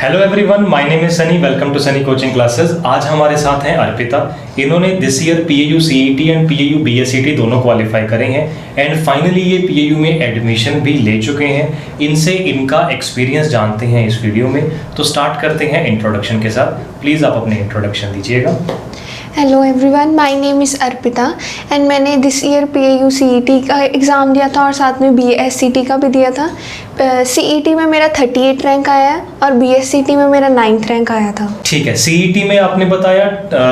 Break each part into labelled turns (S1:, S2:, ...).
S1: Hello everyone, my name is Sunny. Welcome to Sunny coaching classes. आज हमारे साथ हैं अर्पिता। इन्होंने this year PAU CET and PAU BSET दोनों क्वालिफाई करे हैं एंड फाइनली ये पीएयू में एडमिशन भी ले चुके हैं। इनसे इनका एक्सपीरियंस जानते हैं इस वीडियो में। तो स्टार्ट करते हैं इंट्रोडक्शन के साथ। प्लीज़ आप अपने इंट्रोडक्शन दीजिएगा।
S2: Hello everyone, my name is Arpita and मैंने दिस ईयर पीएयू सीईटी का एग्ज़ाम दिया था और साथ में बीएसईटी का भी दिया था। सीईटी में मेरा 38 रैंक आया है और बीएसईटी में मेरा 9th रैंक आया था।
S1: ठीक है, सीईटी में आपने बताया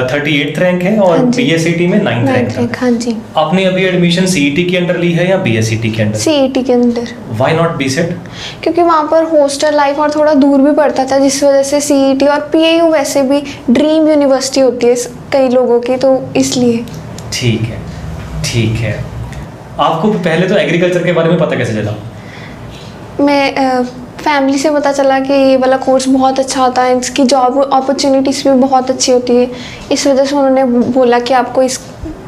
S1: 38 रैंक है और बीएसईटी में 9th रैंक।
S2: हाँ जी।
S1: आपने अभी एडमिशन सीईटी के अंडर ली है या बीएसईटी के अंडर?
S2: सीईटी के अंदर।
S1: Why not BSET?
S2: क्योंकि वहाँ पर हॉस्टल लाइफ और थोड़ा दूर भी पड़ता था, जिस वजह से सीईटी और पीएयू वैसे भी ड्रीम यूनिवर्सिटी होती है कई लोगों की, तो इसलिए।
S1: ठीक है, ठीक है। आपको पहले तो एग्रीकल्चर के बारे में पता कैसे चला?
S2: मैं फैमिली से पता चला कि ये वाला कोर्स बहुत अच्छा होता है, इसकी जॉब अपॉर्चुनिटीज़ भी बहुत अच्छी होती है। इस वजह से उन्होंने बोला कि आपको इस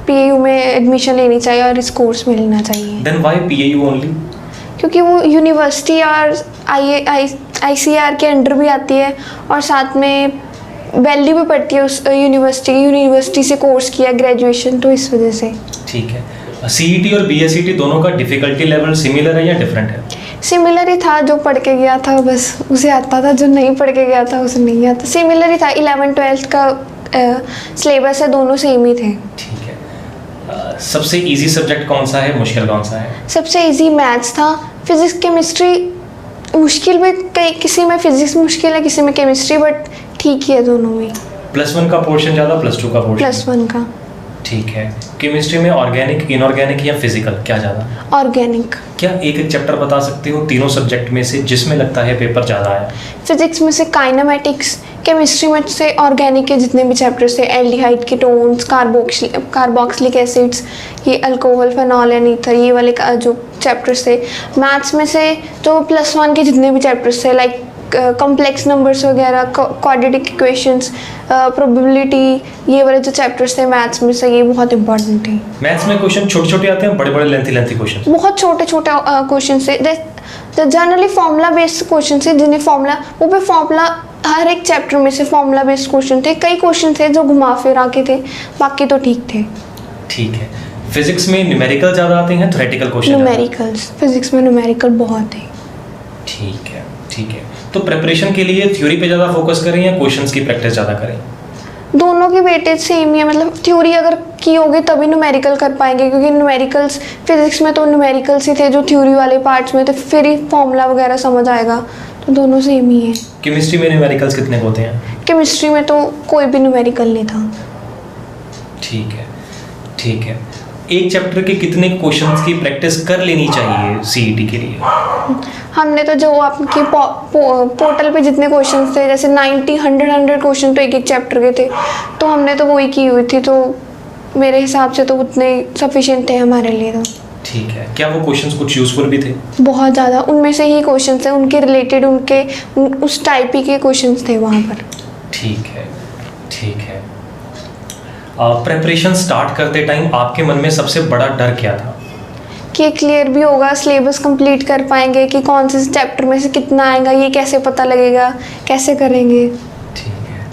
S2: पीएयू में एडमिशन लेनी चाहिए और इस कोर्स में लेना चाहिए।
S1: Then why PAU only?
S2: क्योंकि वो यूनिवर्सिटी और आईसीआर के अंडर भी आती है और साथ में वैल्यू भी पड़ती है उस यूनिवर्सिटी से कोर्स किया ग्रेजुएशन, तो इस वजह से।
S1: ठीक है। सीईटी और बीएसईटी दोनों का डिफिकल्टी लेवल सिमिलर है या डिफरेंट है?
S2: सिमिलर ही था, जो पढ़ के गया था बस उसे आता था, जो नहीं पढ़ के गया था उसे नहीं आता। सिमिलर ही था, 11th-12th का सिलेबस है, दोनों सेम ही थे।
S1: ठीक है। सबसे इजी सब्जेक्ट कौन सा है, मुश्किल कौन सा है?
S2: सबसे इजी मैथ्स था। फिजिक्स केमिस्ट्री मुश्किल भी, किसी में फिजिक्स मुश्किल है, किसी में केमिस्ट्री, बट ठीक ही है दोनों में।
S1: +1 का पोर्शन ज़्यादा, +2 का पोर्शन?
S2: +1 का।
S1: ठीक है। केमिस्ट्री में ऑर्गेनिक, इनऑर्गेनिक या फिजिकल क्या ज़्यादा?
S2: ऑर्गेनिक।
S1: क्या एक चैप्टर बता सकते हो तीनों सब्जेक्ट में से जिसमें लगता है पेपर ज़्यादा आया?
S2: फिजिक्स में से काइनेमेटिक्स, केमिस्ट्री में से ऑर्गेनिक के जितने भी चैप्टर्स थे, एल्डिहाइड, कीटोन्स, कार्बोक्सिलिक एसिड्स, ये अल्कोहल, फेनॉल एंड ईथर, ये वाले जो चैप्टर्स थे। मैथ्स में से जो +1 के जितने भी चैप्टर्स थे, लाइक कॉम्प्लेक्स नंबर्स वगैरह, क्वाड्रेटिक इक्वेशंस, प्रोबेबिलिटी, ये वाले जो चैप्टर्स थे मैथ्स में से, ये बहुत इंपॉर्टेंट थे।
S1: मैथ्स में क्वेश्चन छोटे छोटे आते हैं, बड़े बड़े लेंथी क्वेश्चन?
S2: बहुत छोटे छोटे क्वेश्चन थे, जनरली फार्मूला बेस्ड क्वेश्चन थे, जिन्हें फार्मूला हर एक चैप्टर में से फार्मूला बेस्ड क्वेश्चन थे। कई क्वेश्चन थे जो घुमा फिरा के थे, बाकी तो ठीक थे।
S1: ठीक है। फिजिक्स में न्यूमेरिकल ज़्यादा आते हैं, थ्योरेटिकल क्वेश्चन?
S2: न्यूमेरिकल्स, फिजिक्स में न्यूमेरिकल बहुत है।
S1: ठीक है, ठीक है। तो प्रिपरेशन के लिए थ्योरी पे ज़्यादा फोकस करें या क्वेश्चंस की प्रैक्टिस ज़्यादा करें?
S2: दोनों की वेटेज सेम ही है, मतलब थ्योरी अगर की होगी तभी न्यूमेरिकल कर पाएंगे, क्योंकि न्यूमेरिकल्स फिजिक्स में तो न्यूमेरिकल्स ही थे जो थ्योरी वाले पार्ट्स में, तो फिर ही फॉर्मूला वगैरह समझ आएगा, तो दोनों सेम ही है।
S1: केमिस्ट्री में न्यूमेरिकल्स कितने होते हैं?
S2: केमिस्ट्री में तो कोई भी न्यूमेरिकल नहीं था।
S1: ठीक है, ठीक है। एक चैप्टर के कितने क्वेश्चंस की प्रैक्टिस कर लेनी चाहिए सीईटी के लिए?
S2: हमने तो जो आपके पोर्टल पे जितने क्वेश्चंस थे, जैसे 90-100 क्वेश्चन तो एक चैप्टर के थे, तो हमने तो वही की हुई थी, तो मेरे हिसाब से तो उतने सफिशिएंट थे हमारे लिए तो।
S1: ठीक है। क्या वो क्वेश्चंस कुछ यूजफुल भी थे?
S2: बहुत ज़्यादा, उनमें से ही क्वेश्चंस थे, उनके रिलेटेड उस टाइप ही के क्वेश्चंस थे वहाँ पर।
S1: ठीक है, ठीक है। प्रिपरेशन स्टार्ट करते टाइम आपके मन में सबसे बड़ा डर क्या था?
S2: कि क्लियर भी होगा, सिलेबस कंप्लीट कर पाएंगे, कि कौन से चैप्टर में से कितना आएगा, ये कैसे पता लगेगा, कैसे करेंगे।
S1: ठीक है।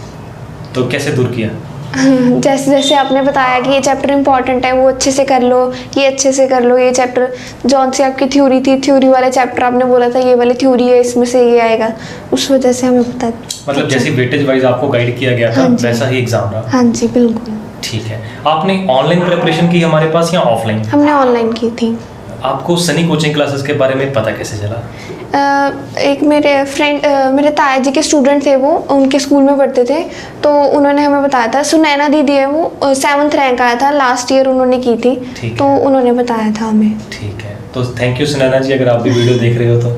S1: तो कैसे दूर किया?
S2: जैसे जैसे आपने बताया कि ये चैप्टर इंपॉर्टेंट है, वो अच्छे से कर लो, ये अच्छे से कर लो, ये चैप्टर जौन सी आपकी थ्योरी थी, थ्योरी वाले चैप्टर आपने बोला था ये वाली थ्योरी है, इसमें से ये आएगा, उस वजह से हमें पता।
S1: मतलब जैसे वेटेज वाइज आपको गाइड किया गया था, वैसा ही एग्जाम रहा?
S2: हाँ जी, बिल्कुल।
S1: ठीक है। आपने ऑनलाइन प्रिपरेशन की हमारे पास या ऑफलाइन?
S2: हमने ऑनलाइन की थी।
S1: आपको सनी कोचिंग क्लासेस के बारे में पता कैसे चला?
S2: एक मेरे फ्रेंड, मेरे ताया जी के स्टूडेंट थे, वो उनके स्कूल में पढ़ते थे, तो उन्होंने हमें बताया था। सुनैना दीदी है, वो 7th रैंक आया था लास्ट ईयर, उन्होंने की थी, तो उन्होंने बताया था हमें।
S1: ठीक है। तो थैंक यू सुनैना जी, अगर आप भी वीडियो देख रहे हो तो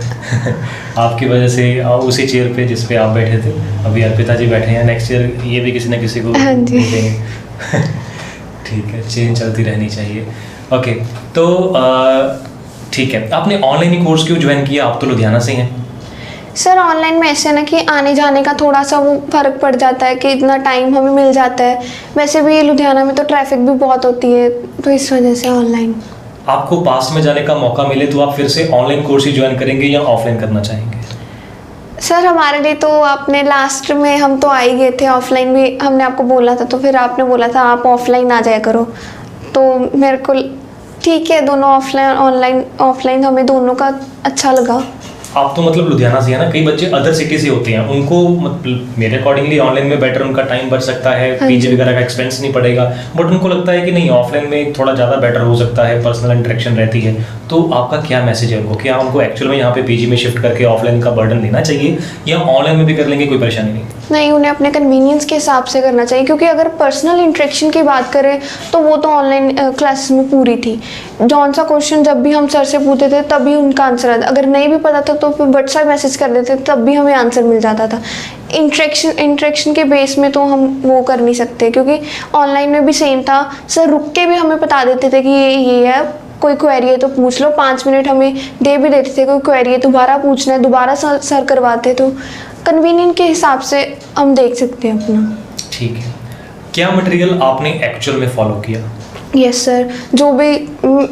S1: आपकी वजह से उसी चेयर पे जिस पे आप बैठे थे अभी अर्पिता जी बैठे हैं, नेक्स्ट ईयर ये भी किसी न किसी को देंगे। ठीक है, चेंज चलती रहनी चाहिए। ओके, तो ठीक है। आपने ऑनलाइन ही कोर्स क्यों ज्वाइन किया? आप तो लुधियाना से हैं।
S2: सर ऑनलाइन में ऐसे ना कि आने जाने का थोड़ा सा वो फ़र्क पड़ जाता है कि इतना टाइम हमें मिल जाता है, वैसे भी लुधियाना में तो ट्रैफिक भी बहुत होती है, तो इस वजह से ऑनलाइन।
S1: आपको पास में जाने का मौका मिले तो आप फिर से ऑनलाइन कोर्स ही ज्वाइन करेंगे या ऑफलाइन करना चाहेंगे?
S2: सर हमारे लिए तो आपने लास्ट में, हम तो आ ही गए थे, ऑफलाइन भी हमने आपको बोला था, तो फिर आपने बोला था आप ऑफलाइन आ जाया करो, तो मेरे को ठीक है, दोनों ऑफलाइन ऑनलाइन ऑफलाइन हमें दोनों का अच्छा लगा।
S1: आप तो मतलब लुधियाना से है ना, कई बच्चे अदर सिटी से होते हैं, उनको मतलब मेरे अकॉर्डिंगली ऑनलाइन में बेटर उनका टाइम बच सकता है, पीजी वगैरह का एक्सपेंस नहीं पड़ेगा, बट उनको लगता है कि नहीं ऑफलाइन में थोड़ा ज़्यादा बेटर हो सकता है, पर्सनल इंटरेक्शन रहती है। तो आपका क्या मैसेज है उनको, क्या उनको एक्चुअल में यहाँ पे पीजी में शिफ्ट करके ऑफलाइन का बर्डन लेना चाहिए या ऑनलाइन में भी कर लेंगे, कोई परेशानी नहीं?
S2: नहीं, उन्हें अपने कन्वीनियंस के हिसाब से करना चाहिए, क्योंकि अगर पर्सनल इंटरेक्शन की बात करें तो वो तो ऑनलाइन क्लासेस में पूरी थी। जौन सा क्वेश्चन जब भी हम सर से पूछते थे तभी उनका आंसर आता, अगर नहीं भी पता था तो फिर व्हाट्सएप मैसेज कर देते तब भी हमें आंसर मिल जाता था। इंटरेक्शन के बेस में तो हम वो कर नहीं सकते, क्योंकि ऑनलाइन में भी सेम था, सर रुक के भी हमें बता देते थे कि ये है, कोई क्वेरी है तो पूछ लो, 5 मिनट हमें दे भी देते थे, कोई क्वेरी है दोबारा पूछना है, दोबारा सर करवाते, तो कन्वीनियंट के हिसाब से हम देख सकते हैं अपना।
S1: ठीक है, क्या मटेरियल आपने एक्चुअल में फॉलो किया?
S2: यस सर, जो भी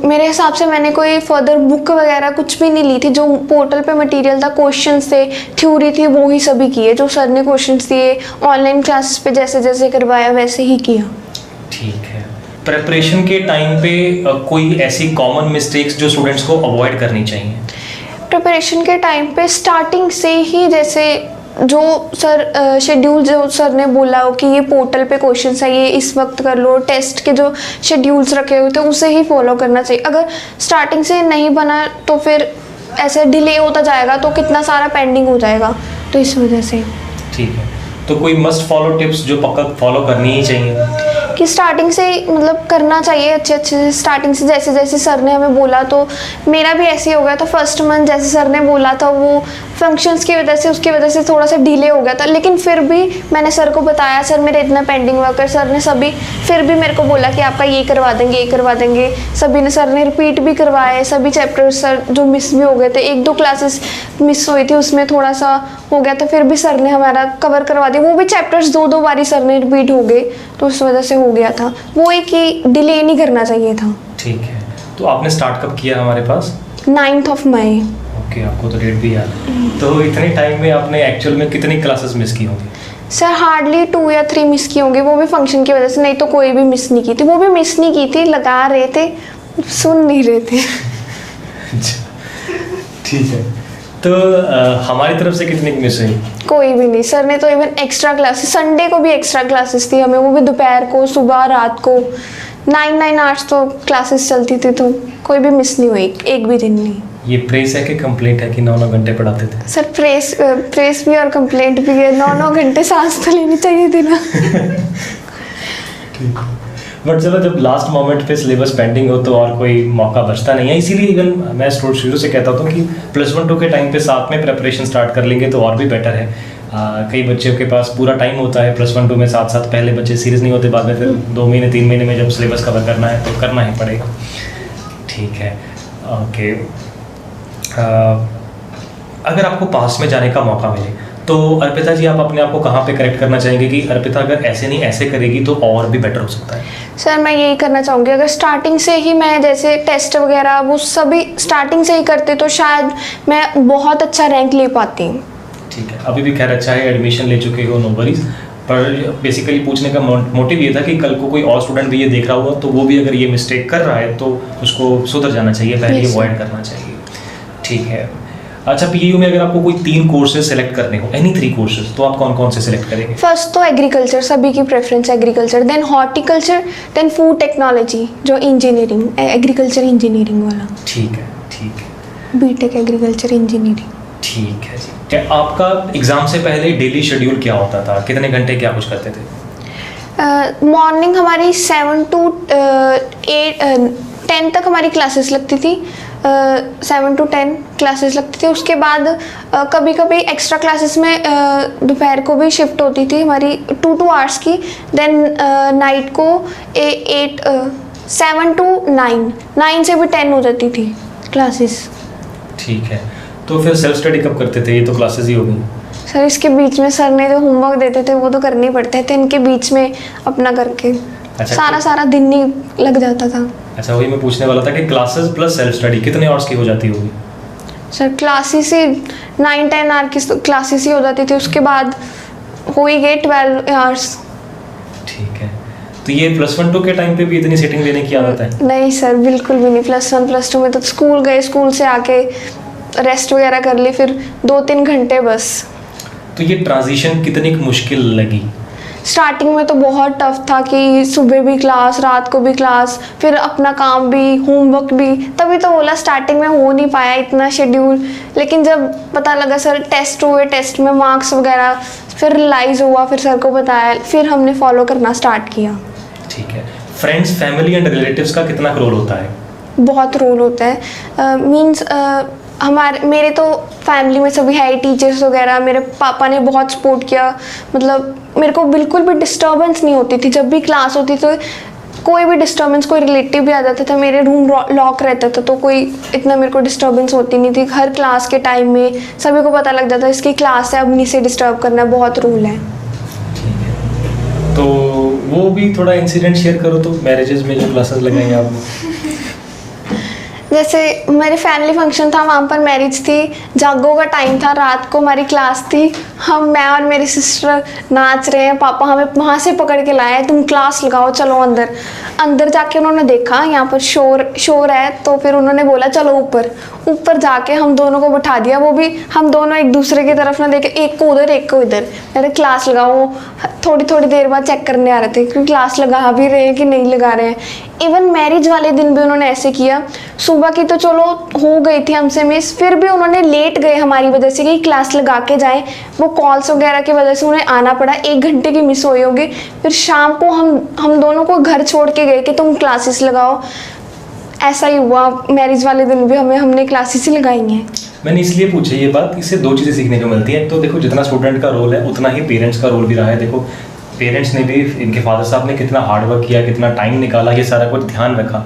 S2: मेरे हिसाब से मैंने कोई फर्दर बुक वगैरह कुछ भी नहीं ली थी, जो पोर्टल पे मटेरियल था, क्वेश्चंस थे, थ्योरी थी, वो ही सभी किए, जो सर ने क्वेश्चंस दिए ऑनलाइन क्लासेस पे जैसे जैसे करवाया वैसे ही किया।
S1: ठीक है, प्रिपरेशन के टाइम पे कोई ऐसी कॉमन मिस्टेक्स जो स्टूडेंट्स को अवॉइड करनी चाहिए?
S2: प्रिपरेशन के टाइम पे स्टार्टिंग से ही, जैसे जो सर शेड्यूल जो सर ने बोला हो कि ये पोर्टल पे क्वेश्चंस है, ये इस वक्त कर लो, टेस्ट के जो शेड्यूल्स रखे हुए थे उसे ही फॉलो करना चाहिए। अगर स्टार्टिंग से नहीं बना तो फिर ऐसे डिले होता जाएगा, तो कितना सारा पेंडिंग हो जाएगा, तो इस वजह से।
S1: ठीक है, तो कोई मस्ट फॉलो टिप्स जो पक्का फॉलो करनी ही चाहिए?
S2: कि स्टार्टिंग से मतलब करना चाहिए अच्छे से, स्टार्टिंग से जैसे जैसे सर ने हमें बोला, तो मेरा भी ऐसे ही हो गया था फर्स्ट मंथ, जैसे सर ने बोला था वो फंक्शंस की वजह से, उसकी वजह से थोड़ा सा डिले हो गया था, लेकिन फिर भी मैंने सर को बताया, सर मेरे इतना पेंडिंग वर्क है, सर ने सभी फिर भी मेरे को बोला कि आपका ये करवा देंगे, ये करवा देंगे, सभी ने, सर ने रिपीट भी करवाए सभी चैप्टर्स, सर जो मिस भी हो गए थे, 1-2 क्लासेस मिस हुई थी उसमें थोड़ा सा हो गया था, फिर भी सर ने हमारा कवर करवा दिया, वो भी चैप्टर्स 2-2 बारी सर ने रिपीट हो गए, तो उस वजह से हो गया था वो, एक ही डिले नहीं करना चाहिए था।
S1: ठीक है, तो आपने स्टार्ट कब किया हमारे पास?
S2: 9 मई।
S1: ओके, आपको तो डेट भी याद है। तो इतने टाइम में आपने एक्चुअल में कितनी क्लासेस मिस की होंगी?
S2: सर हार्डली 2 या 3 मिस की होंगी, वो भी फंक्शन की वजह से, नहीं तो कोई भी मिस नहीं की थी, वो भी मिस नहीं की थी, लगा रहे थे, सुन नहीं रहे थे।
S1: ठीक है, तो हमारी तरफ से कितनी मिस हुई?
S2: कोई भी नहीं, सर ने तो इवन एक्स्ट्रा क्लासेस, संडे को भी एक्स्ट्रा क्लासेस थी हमें, वो भी दोपहर को, सुबह, रात को, 9 आवर्स तो क्लासेस चलती थी, तो कोई भी मिस नहीं हुई, एक भी दिन नहीं।
S1: ये प्रेस है कि कंप्लेंट है कि 9-9 घंटे पढ़ाते थे?
S2: सर प्रेस भी और कंप्लेंट भी है, 9-9 घंटे सांस तो लेनी चाहिए थी ना।
S1: ठीक, बट चलो जब लास्ट मोमेंट पे सिलेबस पेंडिंग हो तो और कोई मौका बचता नहीं है, इसीलिए इवन मैं शुरू से कहता हूँ कि +1-2 के टाइम पे साथ में प्रिपरेशन स्टार्ट कर लेंगे तो और भी बेटर है। कई बच्चों के पास पूरा टाइम होता है +1-2 में, साथ साथ पहले बच्चे सीरियस नहीं होते, बाद में फिर 2 महीने 3 महीने में जब सिलेबस कवर करना है तो करना ही पड़ेगा। ठीक है, ओके, अगर आपको पास में जाने का मौका मिले तो अर्पिता जी आप अपने आप को कहाँ पे करेक्ट करना चाहेंगे कि अर्पिता अगर ऐसे नहीं ऐसे करेगी तो और भी बेटर हो सकता है?
S2: सर मैं यही करना चाहूँगी, अगर स्टार्टिंग से ही मैं जैसे टेस्ट वगैरह वो सभी स्टार्टिंग से ही करते तो शायद मैं बहुत अच्छा रैंक ले पाती।
S1: ठीक है, अभी भी खैर अच्छा है, एडमिशन ले चुके हो, नो वरीज, पर बेसिकली पूछने का मोटिव ये था कि कल को कोई और स्टूडेंट भी ये देख रहा होगा तो वो भी अगर ये मिस्टेक कर रहा है तो उसको सुधर जाना चाहिए, पहले अवॉइड करना चाहिए। ठीक है, अच्छा पीयू में अगर आपको कोई 3 कोर्सेज सेलेक्ट करने हो, एनी 3 कोर्सेज, तो आप कौन कौन से सेलेक्ट करेंगे?
S2: फर्स्ट तो एग्रीकल्चर, सभी की preference agriculture, then horticulture, then food technology, जो इंजीनियरिंग, एग्रीकल्चर इंजीनियरिंग वाला।
S1: ठीक है, ठीक है,
S2: बीटेक एग्रीकल्चर इंजीनियरिंग।
S1: ठीक है जी। क्या आपका एग्ज़ाम से पहले डेली शेड्यूल क्या होता था, कितने घंटे क्या कुछ करते थे?
S2: मॉर्निंग हमारी 7 to 10 तक हमारी क्लासेस लगती थी, 7 to 10 क्लासेस लगती थी, उसके बाद कभी कभी एक्स्ट्रा क्लासेस में दोपहर को भी शिफ्ट होती थी हमारी 2 आवर्स की, देन नाइट को 7 to 9 से भी 10 हो जाती थी क्लासेस।
S1: ठीक है, तो फिर सेल्फ स्टडी कब करते थे? ये तो क्लासेस ही हो गई।
S2: सर इसके बीच में सर ने जो होमवर्क देते थे वो तो करने ही पड़ते थे, इनके बीच में अपना करके सारा दिन ही लग जाता था।
S1: अच्छा, वही मैं पूछने वाला था कि क्लासेस प्लस सेल्फ स्टडी कितने आवर्स की हो जाती होगी?
S2: सर क्लासेस ही 9-10 आवर की क्लासेस ही हो जाती थी, उसके बाद हो ही गए 12 आवर्स।
S1: ठीक है, तो ये +1-2 के टाइम पे भी इतनी सेटिंग देने की आदत है?
S2: नहीं सर, बिल्कुल भी नहीं। +1 +2 में तो स्कूल गए, स्कूल से आके रेस्ट वगैरह कर ली, फिर 2-3 घंटे बस।
S1: तो ये ट्रांजिशन कितनी मुश्किल लगी?
S2: स्टार्टिंग में तो बहुत टफ था कि सुबह भी क्लास, रात को भी क्लास, फिर अपना काम भी, होमवर्क भी। तभी तो बोला स्टार्टिंग में हो नहीं पाया इतना शेड्यूल, लेकिन जब पता लगा सर टेस्ट हुए, टेस्ट में मार्क्स वगैरह, फिर रियलाइज़ हुआ, फिर सर को बताया, फिर हमने फॉलो करना स्टार्ट किया।
S1: ठीक है, फ्रेंड्स, फैमिली एंड रिलेटिव्स का कितना रोल होता है?
S2: बहुत रोल होता है। मेरे तो फैमिली में सभी है, टीचर्स वगैरह, मेरे पापा ने बहुत सपोर्ट किया। मतलब मेरे को बिल्कुल भी डिस्टर्बेंस नहीं होती थी, जब भी क्लास होती तो कोई भी डिस्टर्बेंस, कोई रिलेटिव भी आ जाता था, मेरे रूम लॉक रहता था तो कोई इतना मेरे को डिस्टर्बेंस होती नहीं थी। हर क्लास के टाइम में सभी को पता लग जाता इसकी क्लास है, अब नहीं से डिस्टर्ब करना, बहुत रूल है।
S1: तो वो भी थोड़ा इंसिडेंट शेयर करो तो, मैरिजेस में जो क्लासेस लगाई आपने।
S2: जैसे मेरे फैमिली फंक्शन था, वहाँ पर मैरिज थी, जागो का टाइम था, रात को हमारी क्लास थी, मैं और मेरी सिस्टर नाच रहे हैं, पापा हमें वहाँ से पकड़ के लाए, तुम क्लास लगाओ, चलो अंदर। अंदर जाके उन्होंने देखा यहाँ पर शोर है, तो फिर उन्होंने बोला चलो ऊपर जाके हम दोनों को बिठा दिया। वो भी हम दोनों एक दूसरे की तरफ ना देखे, एक को उधर एक को इधर। मेरे क्लास लगाओ, थोड़ी देर बाद चेक करने आ रहे थे कि क्लास लगा भी रहे हैं कि नहीं लगा रहे हैं। इवन मैरिज वाले दिन भी उन्होंने ऐसे किया। सुबह की तो चलो हो गई थी हमसे मिस, फिर भी उन्होंने लेट गए हमारी वजह से कि क्लास लगा के जाएं। वो कॉल्स वगैरह की वजह से उन्हें आना पड़ा, 1 घंटे की मिस हुई होगी। फिर शाम को हम दोनों को घर छोड़ के गए कि तुम क्लासेस लगाओ। ऐसा ही हुआ, मैरिज वाले दिन भी हमने क्लासेस ही लगाई हैं।
S1: मैंने इसलिए पूछा ये बात, इससे 2 चीज़ें सीखने को मिलती हैं। तो देखो, जितना स्टूडेंट का रोल है उतना ही पेरेंट्स का रोल भी रहा है। देखो, पेरेंट्स ने भी, इनके फादर साहब ने कितना हार्डवर्क किया, कितना टाइम निकाला, ये सारा कुछ ध्यान रखा,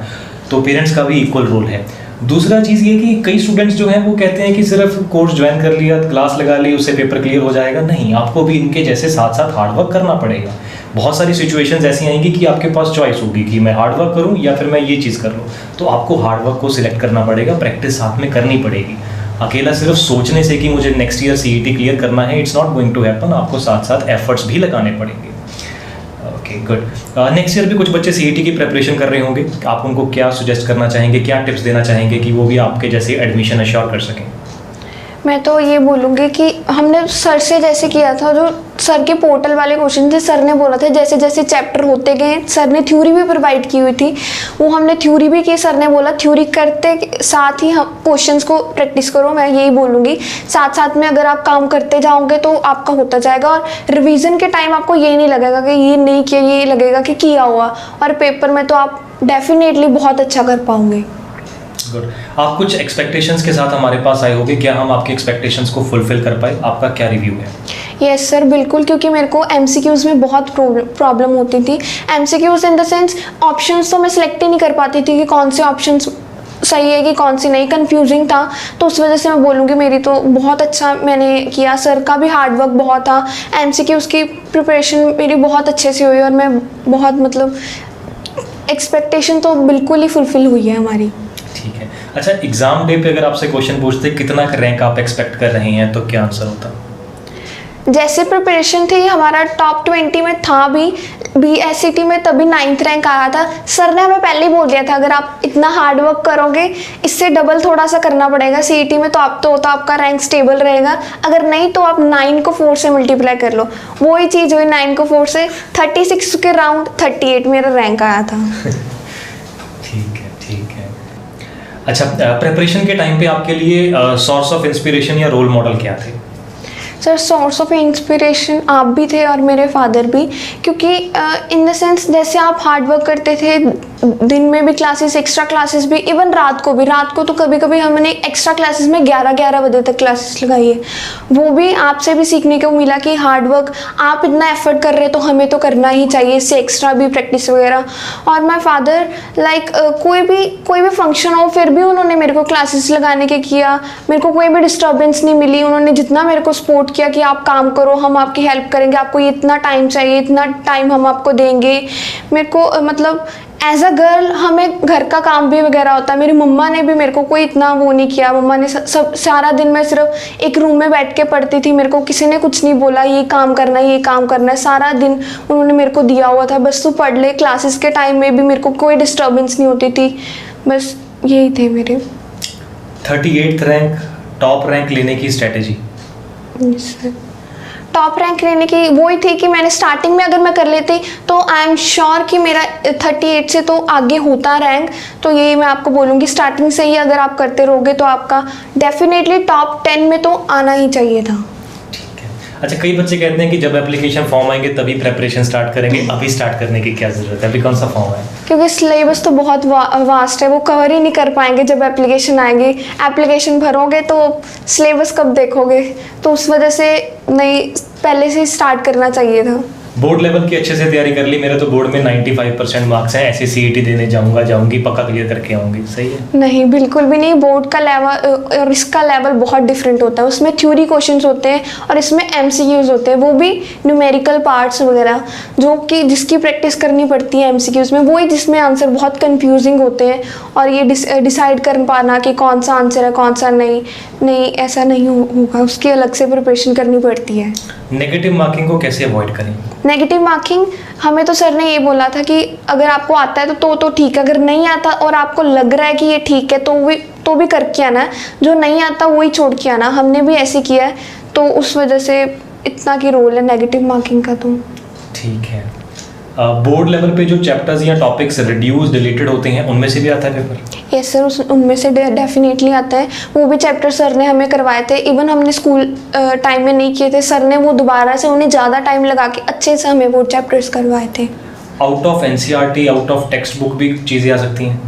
S1: तो पेरेंट्स का भी इक्वल रोल है। दूसरा चीज़ ये कि कई स्टूडेंट्स जो हैं वो कहते हैं कि सिर्फ कोर्स ज्वाइन कर लिया, क्लास लगा ली, उससे पेपर क्लियर हो जाएगा। नहीं, आपको भी इनके जैसे साथ साथ हार्डवर्क करना पड़ेगा। बहुत सारी सिचुएशंस ऐसी आएंगी कि आपके पास चॉइस होगी कि मैं हार्डवर्क करूं या फिर मैं ये चीज़ कर लूं। तो आपको हार्डवर्क को सिलेक्ट करना पड़ेगा, प्रैक्टिस साथ में करनी पड़ेगी। अकेला सिर्फ सोचने से कि मुझे नेक्स्ट ईयर CET क्लियर करना है, it's not going to happen. आपको साथ साथ एफर्ट्स भी लगाने पड़ेंगे। Okay, good. नेक्स्ट ईयर भी कुछ बच्चे CET की प्रिपरेशन कर रहे होंगे, आप उनको क्या सजेस्ट करना चाहेंगे, क्या टिप्स देना चाहेंगे कि वो भी आपके जैसे एडमिशन अश्योर कर सकें?
S2: मैं तो ये बोलूँगी कि हमने सर से जैसे किया था, जो सर के पोर्टल वाले क्वेश्चन थे, सर ने बोला था जैसे जैसे चैप्टर होते गए, सर ने थ्योरी भी प्रोवाइड की हुई थी, वो हमने थ्योरी भी की। सर ने बोला थ्योरी करते साथ ही हम क्वेश्चंस को प्रैक्टिस करो। मैं यही बोलूँगी, साथ साथ में अगर आप काम करते जाओगे तो आपका होता जाएगा, और रिवीजन के टाइम आपको ये नहीं लगेगा कि ये नहीं किया, ये लगेगा कि किया हुआ, और पेपर में तो आप डेफिनेटली बहुत अच्छा कर पाओगे।
S1: गुड। आप कुछ एक्सपेक्टेशंस के साथ हमारे पास आए होंगे, क्या हम आपकी एक्सपेक्टेशंस को फुलफिल कर पाए? आपका क्या रिव्यू है?
S2: यस सर, बिल्कुल, क्योंकि मेरे को MCQs में बहुत प्रॉब्लम होती थी। MCQs in the sense options तो मैं सिलेक्ट ही नहीं कर पाती थी कि कौन से ऑप्शंस सही है कि कौन सी नहीं, कंफ्यूजिंग था। तो उस वजह से मैं बोलूँगी मेरी तो बहुत अच्छा मैंने किया। सर का भी हार्डवर्क बहुत था, MCQs की प्रिपरेशन मेरी बहुत अच्छे से हुई, और मैं बहुत मतलब एक्सपेक्टेशन तो बिल्कुल ही फुलफिल हुई है हमारी।
S1: ठीक है। अच्छा, एग्जाम डे पे अगर आपसे क्वेश्चन पूछते कितना रैंक आप एक्सपेक्ट कर रहे हैं, तो क्या आंसर होता?
S2: जैसे प्रिपरेशन थी हमारा टॉप 20 में था भी, BSCT में तभी 9th रैंक आया था। सर ने हमें पहले ही बोल दिया था अगर आप इतना हार्ड वर्क करोगे, इससे डबल थोड़ा सा करना पड़ेगा CET में, तो आपका रैंक स्टेबल रहेगा। अगर नहीं तो आप 9 को 4 से मल्टीप्लाई कर लो। वही चीज़ हुई, 9 को 4 से 36 के राउंड 38 मेरा रैंक आया था।
S1: ठीक है। अच्छा, प्रिपरेशन के टाइम पे आपके लिए सोर्स ऑफ इंस्पिरेशन या रोल मॉडल क्या थे?
S2: सर, सोर्स ऑफ इंस्पिरेशन आप भी थे और मेरे फादर भी, क्योंकि इन द सेंस जैसे आप हार्ड वर्क करते थे, दिन में भी क्लासेस, एक्स्ट्रा क्लासेस भी, इवन रात को भी। रात को तो कभी कभी हमने एक्स्ट्रा क्लासेस में 11-11 बजे तक क्लासेस लगाई है। वो भी आपसे भी सीखने को मिला कि हार्ड वर्क आप इतना एफर्ट कर रहे हैं तो हमें तो करना ही चाहिए, इससे एक्स्ट्रा भी प्रैक्टिस वगैरह। और माई फादर लाइक कोई भी फंक्शन हो फिर भी उन्होंने मेरे को क्लासेस लगाने के किया, मेरे को कोई भी डिस्टर्बेंस नहीं मिली। उन्होंने जितना मेरे को सपोर्ट किया कि आप काम करो, हम आपकी हेल्प करेंगे, आपको इतना टाइम चाहिए, इतना टाइम हम आपको देंगे। मेरे को मतलब एज अ गर्ल हमें घर का काम भी वगैरह होता है। मेरी मम्मा ने भी मेरे को कोई इतना वो नहीं किया। मम्मा ने सब सारा दिन मैं सिर्फ एक रूम में बैठ के पढ़ती थी, मेरे को किसी ने कुछ नहीं बोला ये काम करना है, ये काम करना है। सारा दिन उन्होंने मेरे को दिया हुआ था, बस तू पढ़ ले। क्लासेस के टाइम में भी मेरे को कोई डिस्टर्बेंस नहीं होती थी, बस यही थे मेरे।
S1: 38th रैंक, टॉप रैंक लेने की स्ट्रेटेजी?
S2: टॉप रैंक लेने की वही थी कि मैंने स्टार्टिंग में अगर मैं कर लेती तो आई एम श्योर कि मेरा 38 से तो आगे होता रैंक। तो यही मैं आपको बोलूँगी, स्टार्टिंग से ही अगर आप करते रहोगे तो आपका डेफिनेटली टॉप 10 में तो आना ही चाहिए था।
S1: ठीक है। अच्छा, कई बच्चे कहते हैं कि जब एप्लीकेशन फॉर्म आएंगे तभी प्रेपरेशन स्टार्ट करेंगे, अभी स्टार्ट करने की क्या ज़रूरत है? अभी कौन सा फॉर्म है?
S2: क्योंकि सिलेबस तो बहुत वास्ट है, वो कवर ही नहीं कर पाएंगे जब एप्लीकेशन आएगी। एप्लीकेशन भरोगे तो सिलेबस कब देखोगे, तो उस वजह से नहीं, पहले से ही स्टार्ट करना चाहिए था।
S1: बोर्ड लेवल की अच्छे से तैयारी कर ली? मेरे तो बोर्ड में 95% मार्क्स हैं, ऐसे CET देने जाऊंगी, पक्का क्लियर करके आऊंगी। सही है?
S2: नहीं, बिल्कुल भी नहीं। बोर्ड का लेवल और इसका लेवल बहुत डिफरेंट होता है। उसमें थ्योरी क्वेश्चंस होते हैं और इसमें MCQs होते हैं, वो भी न्यूमेरिकल पार्ट्स वगैरह, जो कि जिसकी प्रैक्टिस करनी पड़ती है MCQs में, वही जिसमें आंसर बहुत कंफ्यूजिंग होते हैं। और ये डिसाइड कर पाना कि कौन सा आंसर है कौन सा नहीं, ऐसा नहीं होगा, उसकी अलग से प्रिपरेशन करनी पड़ती है।
S1: नेगेटिव मार्किंग को कैसे अवॉइड करें?
S2: नेगेटिव मार्किंग हमें तो सर ने ये बोला था कि अगर आपको आता है तो ठीक है, अगर नहीं आता और आपको लग रहा है कि ये ठीक है तो भी करके आना, जो नहीं आता वही छोड़ के आना। हमने भी ऐसे किया है, तो उस वजह से इतना की रोल है नेगेटिव मार्किंग का। तो
S1: ठीक है। बोर्ड लेवल पे जो चैप्टर्स या टॉपिक्स रिड्यूस डिलीटेड होते हैं उनमें से भी आता है पेपर?
S2: यस सर, उनमें से डेफिनेटली आता है। वो भी चैप्टर सर ने हमें करवाए थे, इवन हमने स्कूल टाइम में नहीं किए थे, सर ने वो दोबारा से उन्हें ज़्यादा टाइम लगा के अच्छे से हमें वो चैप्टर्स करवाए थे।
S1: Out of NCERT, out of text book भी चीज़ें आ सकती हैं?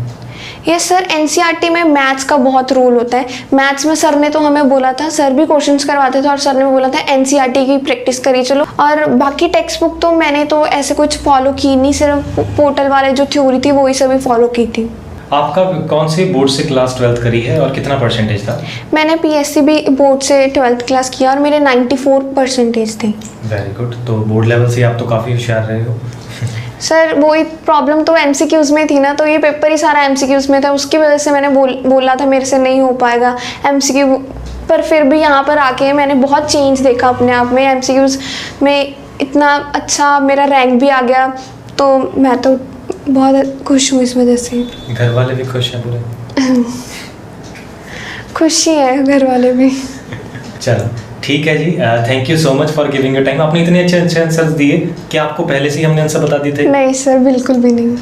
S2: यस सर, NCERT में मैथ्स का बहुत रोल होता है। मैथ्स में सर ने तो हमें बोला था, सर भी क्वेश्चंस करवाते थे और सर ने बोला था NCERT की प्रैक्टिस करिए चलो। और बाकी टेक्स्ट बुक तो मैंने तो ऐसे कुछ फॉलो की नहीं, सिर्फ पोर्टल वाले जो थ्योरी थी वही सभी फॉलो की थी।
S1: आपका कौन से बोर्ड से क्लास 12th करी है और कितना परसेंटेज था?
S2: मैंने PSCB बोर्ड से 12th क्लास किया और मेरे 94% थे।
S1: Very good. तो बोर्ड लेवल से आप तो काफ़ी होशियार रहे हो।
S2: सर वही प्रॉब्लम तो MCQs में थी ना, तो ये पेपर ही सारा MCQs में था, उसकी वजह से मैंने बोला था मेरे से नहीं हो पाएगा MCQ। पर फिर भी यहाँ पर आके मैंने बहुत चेंज देखा अपने आप में। MCQs में इतना अच्छा मेरा रैंक भी आ गया, तो मैं तो बहुत खुश हूँ इस वजह से।
S1: घर वाले भी खुश हैं पूरे?
S2: खुशी है घर वाले भी।
S1: चलो ठीक है जी, thank you so much for giving your time. आपने इतने अच्छे आंसर्स दिए, क्या आपको पहले से ही हमने आंसर बता दिए थे?
S2: नहीं सर, बिल्कुल भी नहीं।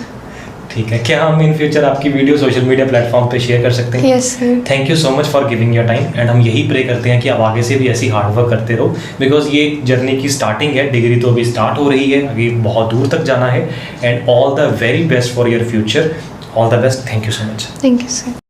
S1: ठीक है, क्या हम इन फ्यूचर आपकी वीडियो सोशल मीडिया प्लेटफॉर्म पे शेयर कर सकते हैं?
S2: Yes sir.
S1: Thank you so much for giving your time and हम यही प्रे करते हैं कि आप आगे से भी ऐसी हार्ड वर्क करते रहो, बिकॉज ये जर्नी की स्टार्टिंग है, डिग्री तो अभी स्टार्ट हो रही है, अभी बहुत दूर तक जाना है। And all the very best for your future, all the best. Thank you so much.
S2: Thank you sir.